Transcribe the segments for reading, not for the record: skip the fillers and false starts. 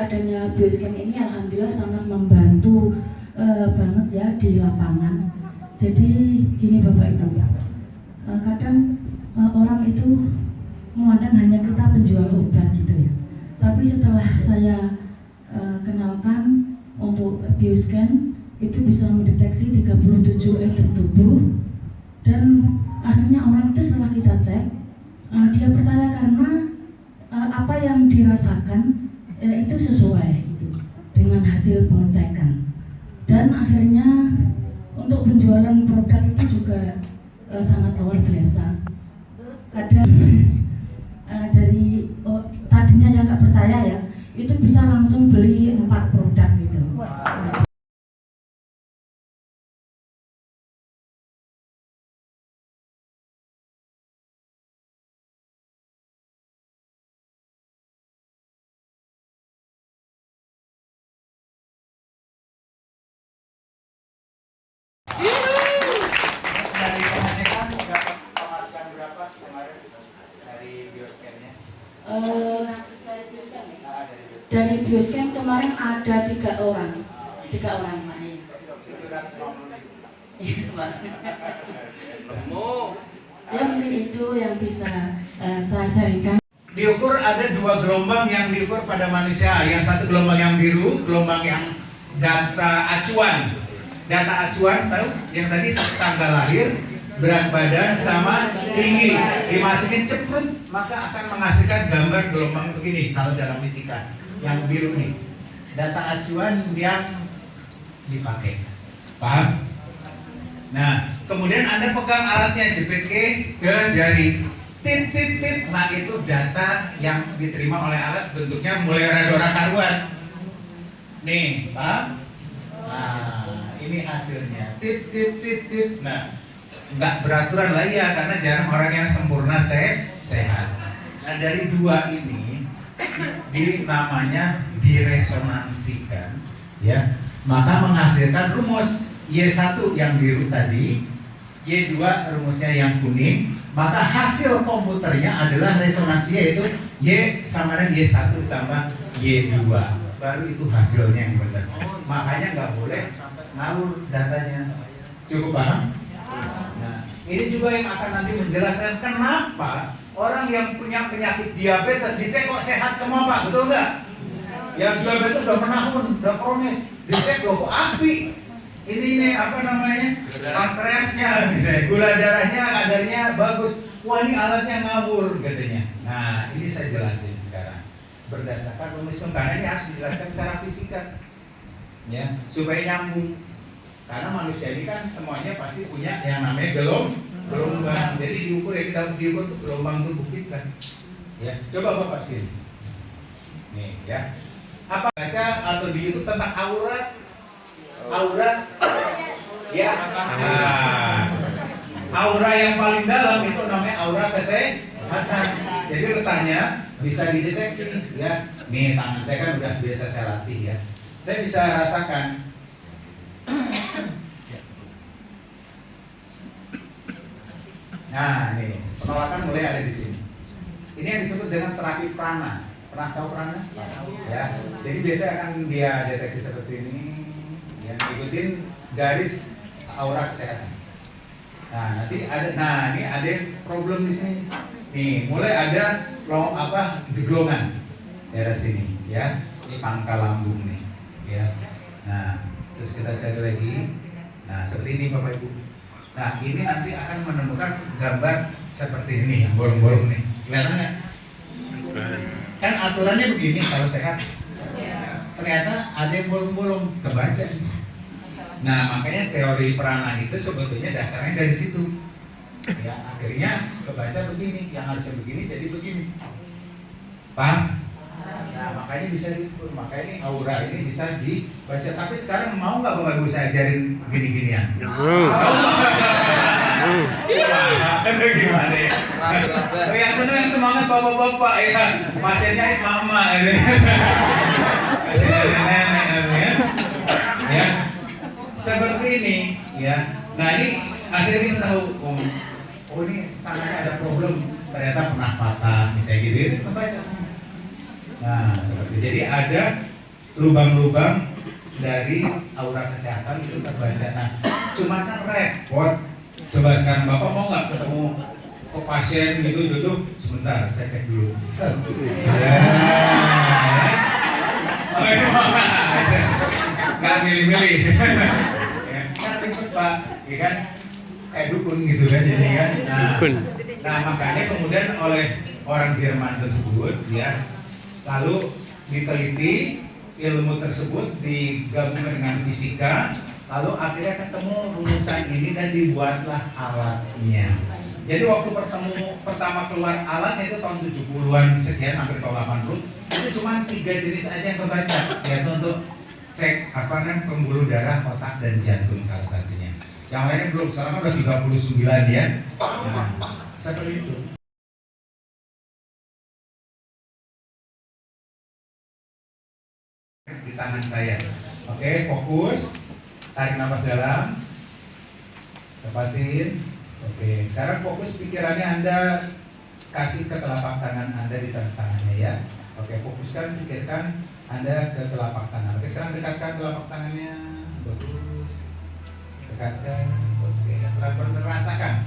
adanya bioscan ini alhamdulillah sangat membantu banget ya di lapangan. Jadi gini Bapak Ibu, kadang orang itu memandang hanya kita penjual obat gitu ya. Tapi setelah saya kenalkan untuk bioscan itu bisa mendeteksi 37 organ tubuh, dan akhirnya orang itu setelah kita cek dia percaya karena apa yang dirasakan itu sesuai gitu dengan hasil pengecekan, dan akhirnya untuk penjualan produk itu juga sangat luar biasa. Kadang dari tadinya yang nggak percaya ya, itu bisa langsung beli 4 produk gitu. Dari pengecekan dapat pemasukan berapa kemarin dari bioscannya? Dari bioscan kemarin ada 3 orang, 3 orang Pak. 750. Ya mungkin itu yang bisa saya sharingkan. Diukur ada 2 gelombang yang diukur pada manusia. Yang satu gelombang yang biru, gelombang yang data acuan. Data acuan tahu? Yang tadi tanggal lahir, berat badan sama tinggi. Dimasukin ceprut, maka akan menghasilkan gambar gelombang begini kalau dalam fisika. Yang biru nih. Data acuan yang dipakai. Paham? Nah, kemudian Anda pegang alatnya, jepit ke jari. Tit tit tit. Nah, itu data yang diterima oleh alat, bentuknya mulai rada karuan. Nih, paham? Nah, ini hasilnya. Tit tit tit tit. Nah, nggak beraturan lah ya, karena jarang orang yang sempurna sehat. Nah, dari 2 ini namanya diresonansikan, ya, maka menghasilkan rumus Y1 yang biru tadi, Y2 rumusnya yang kuning, maka hasil komputernya adalah resonansi, yaitu Y sama dengan Y1 tambah Y2, baru itu hasilnya yang benar. Makanya nggak boleh ngawur datanya. Cukup paham? Nah, ini juga yang akan nanti menjelaskan kenapa orang yang punya penyakit diabetes dicek kok sehat semua Pak, betul nggak? Yang diabetes udah menahun, udah kronis, dicek loh kok api. Ini apa namanya? Pankreasnya misalnya, gula darahnya kadarnya bagus. Wah, ini alatnya ngawur katanya. Nah, ini saya jelasin sekarang berdasarkan rumus, karena ini harus dijelaskan secara fisika, ya, supaya nyambung. Karena manusia ini kan semuanya pasti punya yang namanya gelombang. Jadi diukur ya, kita diukur gelombang tubuh kita. Ya, coba Bapak sini. Nih, ya. Apa baca atau di YouTube tentang aura? Aura, ya. Nah, aura yang paling dalam itu namanya aura kesehatan. Jadi letaknya bisa dideteksi, ya. Nih, tangan saya kan udah biasa saya latih, ya. Saya bisa rasakan. Nah, nih penolakan mulai ada di sini. Ini yang disebut dengan terapi prana. Pernah tahu prana? Ya. Jadi biasanya akan dia deteksi seperti ini. Ya, ikutin garis aura kesehatan. Nah, nanti ada, ini ada problem di sini. Nih, mulai ada jeglongan daerah sini, ya. Ini pangkal lambung nih, ya. Nah, terus kita cari lagi. Nah, seperti ini Bapak Ibu. Nah, ini nanti akan menemukan gambar seperti ini yang bolong-bolong nih. Kelihatan nggak? Kan aturannya begini kalau sehat. Ternyata ada yang bolong-bolong, kebaca. Nah, makanya teori peranan itu sebetulnya dasarnya dari situ. Ya, akhirnya kebaca begini, yang harusnya begini jadi begini. Paham? Nah, makanya bisa diukur, makanya ini aura ini bisa dibaca. Tapi sekarang mau nggak Bapak Ibu saya ajarin gini-ginian? Gimana ya? Yang senang yang semangat bapak-bapak ya, pasiennya mama ya. Nenek ya. Seperti ini ya. Nah, ini akhirnya kita tahu, oh ini tangannya ada problem, ternyata pernah patah misalnya gitu, itu kebaca. Nah, seperti jadi ada lubang-lubang dari aura kesehatan itu terbaca. Nah, cuma kan repot. Coba sekarang Bapak mau nggak ketemu ke pasien gitu, sebentar saya cek dulu. Nggak milih-milih. Kan ribet Pak, ya kan? Kayak dukun gitu kan jadi kan. Nah makanya kemudian oleh orang Jerman tersebut ya, lalu diteliti ilmu tersebut digabungkan dengan fisika, lalu akhirnya ketemu rumusan ini dan dibuatlah alatnya. Jadi waktu pertama keluar alatnya itu tahun 70-an sekian, hampir tahun 80, itu cuma 3 jenis aja yang kebaca, yaitu untuk cek pembuluh darah, otak dan jantung salah satunya. Yang lainnya belum, sekarang kan udah 39 ya. Nah, seperti itu. Di tangan saya. Oke, fokus. Tarik nafas dalam. Lepasin. Oke, sekarang fokus pikirannya Anda kasih ke telapak tangan Anda di tangannya ya. Oke, fokuskan, pikirkan Anda ke telapak tangan. Oke, sekarang dekatkan telapak tangannya. Bagus. Dekatkan. Oke, benar-benar rasakan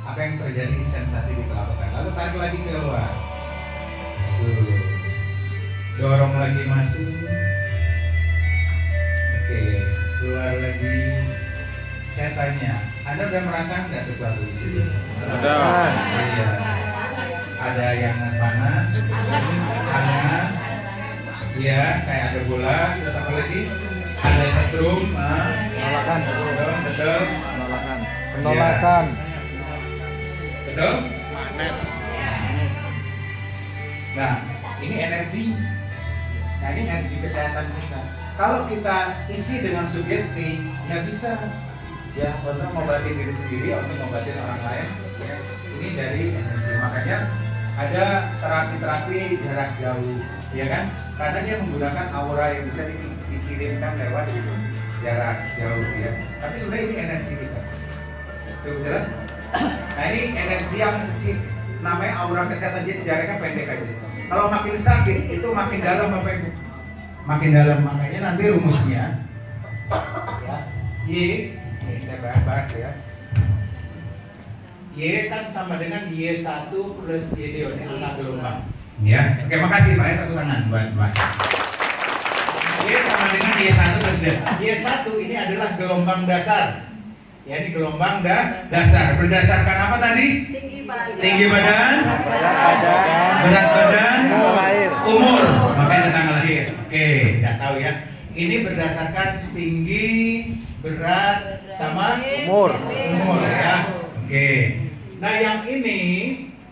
apa yang terjadi sensasi di telapak tangan. Lalu tarik lagi keluar. Bagus. Dorong lagi masuk. Oke, keluar lagi. Saya tanya, Anda udah merasa nggak sesuatu di situ? Ada. Iya. Ada yang panas, hangat, iya, kayak ada bola. Terus apa lagi? Ada setrum, Penolakan. betul. Penolakan. Penolakan. Betul? Magnet. Nah, ini energi. Nah, ini energi kesehatan kita. Kalau kita isi dengan sugesti, ya bisa. Ya, untuk mengobati diri sendiri, untuk mengobati orang lain. Ya, ini dari energi. Makanya ada terapi-terapi jarak jauh, ya kan? Karena dia menggunakan aura yang bisa dikirimkan lewat jarak jauh, ya. Tapi sebenarnya ini energi kita. Cukup jelas? Nah, ini energi yang namanya aura kesehatan, jadi jaraknya pendek aja. Kalau makin sakit itu makin dalam apa itu? Makin dalam, makanya nanti rumusnya ya, Y, ini saya bahas ya. Y kan sama dengan Y1 plus YD, ini angka gelombang. Ya, oke, makasih Pak ya, tepuk tangan buat Pak. Y sama dengan Y1 plus YD. Y1 ini adalah gelombang dasar. Ya, ini gelombang dasar. Berdasarkan apa tadi? Tinggi badan, berat badan, umur, makanya tanggal lahir. Oke, nggak tahu ya. Ini berdasarkan tinggi, berat, sama umur ya. Oke. Nah, yang ini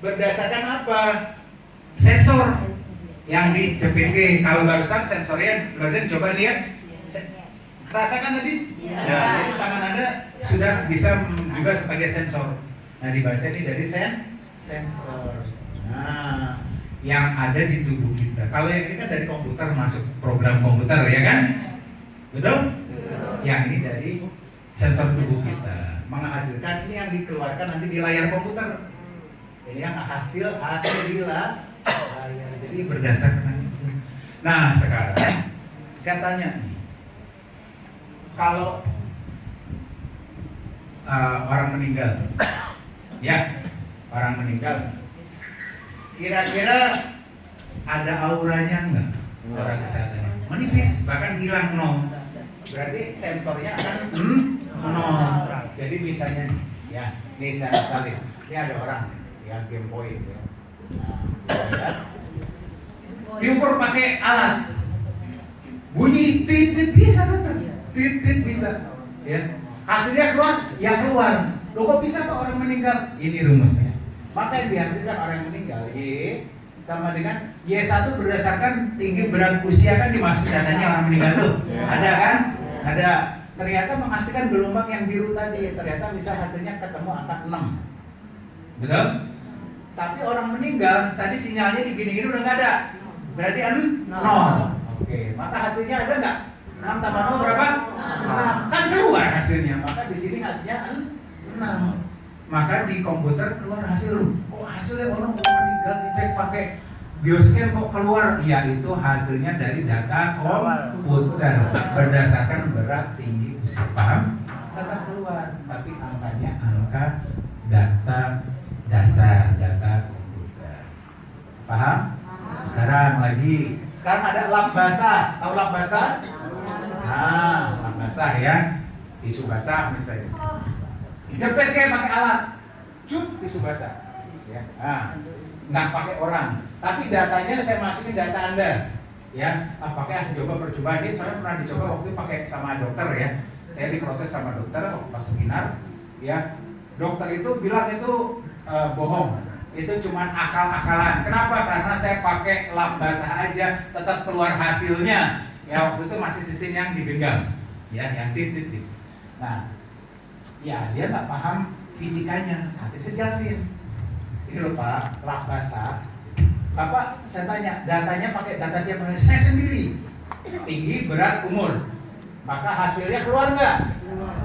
berdasarkan apa? Sensor yang di CPG. Kalau barusan sensornya, barusan coba lihat. Rasakan tadi? Ya. Jadi tangan Anda sudah bisa juga sebagai sensor. Nah, dibaca ini jadi sensor. Nah, yang ada di tubuh kita. Kalau yang ini kan dari komputer, masuk program komputer, ya kan? Betul? Yang ini dari sensor tubuh kita menghasilkan ini yang dikeluarkan nanti di layar komputer. Ini yang hasil di layar. Jadi berdasarkan itu. Nah, sekarang saya tanya nih, kalau orang meninggal, ya, orang meninggal, kira-kira ada auranya enggak? Orang kesehatannya menipis, bahkan hilang nol. Berarti sensornya akan nol. Jadi misalnya, ya, ini saya salin. Ini ada orang yang game point, ya. Nah, diukur pakai alat, bunyi titit bisa tetap, titit bisa, ya. Hasilnya keluar, ya keluar. Loh, kok bisa Pak orang meninggal? Ini rumusnya. Maka yang dihasilkan orang yang meninggal Y sama dengan Y1 berdasarkan tinggi berat usia, kan dimasukin datanya orang meninggal tuh. Ada kan? Ada. Ternyata menghasilkan gelombang yang biru tadi. Ternyata bisa hasilnya ketemu angka 6. Betul? Tapi orang meninggal tadi sinyalnya di gini-gini udah nggak ada. Berarti 0. Oke, maka hasilnya ada nggak? 6 tambah 0 berapa? 6. Kan keluar hasilnya. Maka di sini hasilnya 6. Maka di komputer keluar hasil lu. Oh, hasilnya orang meninggal dicek pakai Bioscan kok keluar? Ya itu hasilnya dari data komputer berdasarkan berat, tinggi, usia. Paham? Tetap keluar, tapi angkanya angka data dasar, data komputer. Paham? Sekarang ada lap basah. Tahu lap basah? Nah, lap basah ya. Tisu basah misalnya. Jepit kayak pakai alat. Cut, tisu basah. Ya. Nah, nggak pakai orang, tapi datanya saya masukin data Anda, ya. Pakai coba percobaan ini, soalnya pernah dicoba waktu itu pakai sama dokter ya. Saya diprotes sama dokter waktu pas seminar, ya. Dokter itu bilang itu bohong, itu cuma akal-akalan. Kenapa? Karena saya pakai lap basah aja, tetap keluar hasilnya. Ya waktu itu masih sistem yang digenggam, ya, yang titik. Nah, ya dia nggak paham fisikanya. Nanti saya jelasin. Ini loh Pak, lap basah. Bapak, saya tanya, datanya pakai data siapa? Saya sendiri. Tinggi, berat, umur. Maka hasilnya keluar nggak?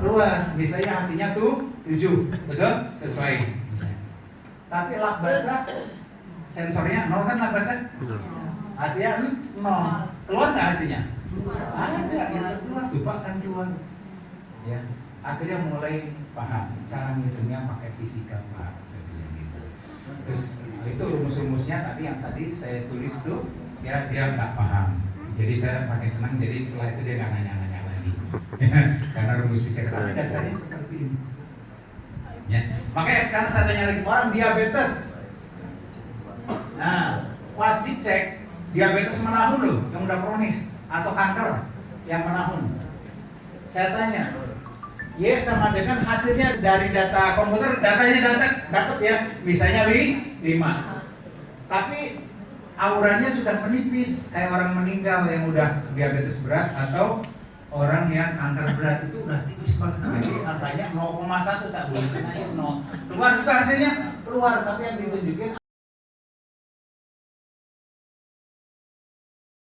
Keluar. Misalnya hasilnya tuh 7, betul? Sesuai. Tapi lap basah, sensornya 0 kan lap basah? Hasilnya 0. Keluar nggak hasilnya? Ada, yang keluar tuh Pak kan keluar. Ya, akhirnya mulai paham cara ngitungnya pakai fisika Pak. Terus itu rumus-rumusnya, tapi yang tadi saya tulis tuh dia nggak paham, jadi saya pakai senang, jadi setelah itu dia nggak nanya-nanya lagi karena rumus fisika dasarnya seperti ini ya. Makanya sekarang saya tanya lagi, orang diabetes, nah pas dicek diabetes menahun loh, yang udah kronis, atau kanker yang menahun, saya tanya Y sama dengan hasilnya dari data komputer, datanya dapat ya, misalnya 5. Tapi auranya sudah menipis, kayak orang meninggal yang udah diabetes berat atau orang yang kanker berat itu udah tipis banget. Jadi angkanya 0,1 saat bulan aja 0. Keluar juga hasilnya keluar, tapi yang ditunjukin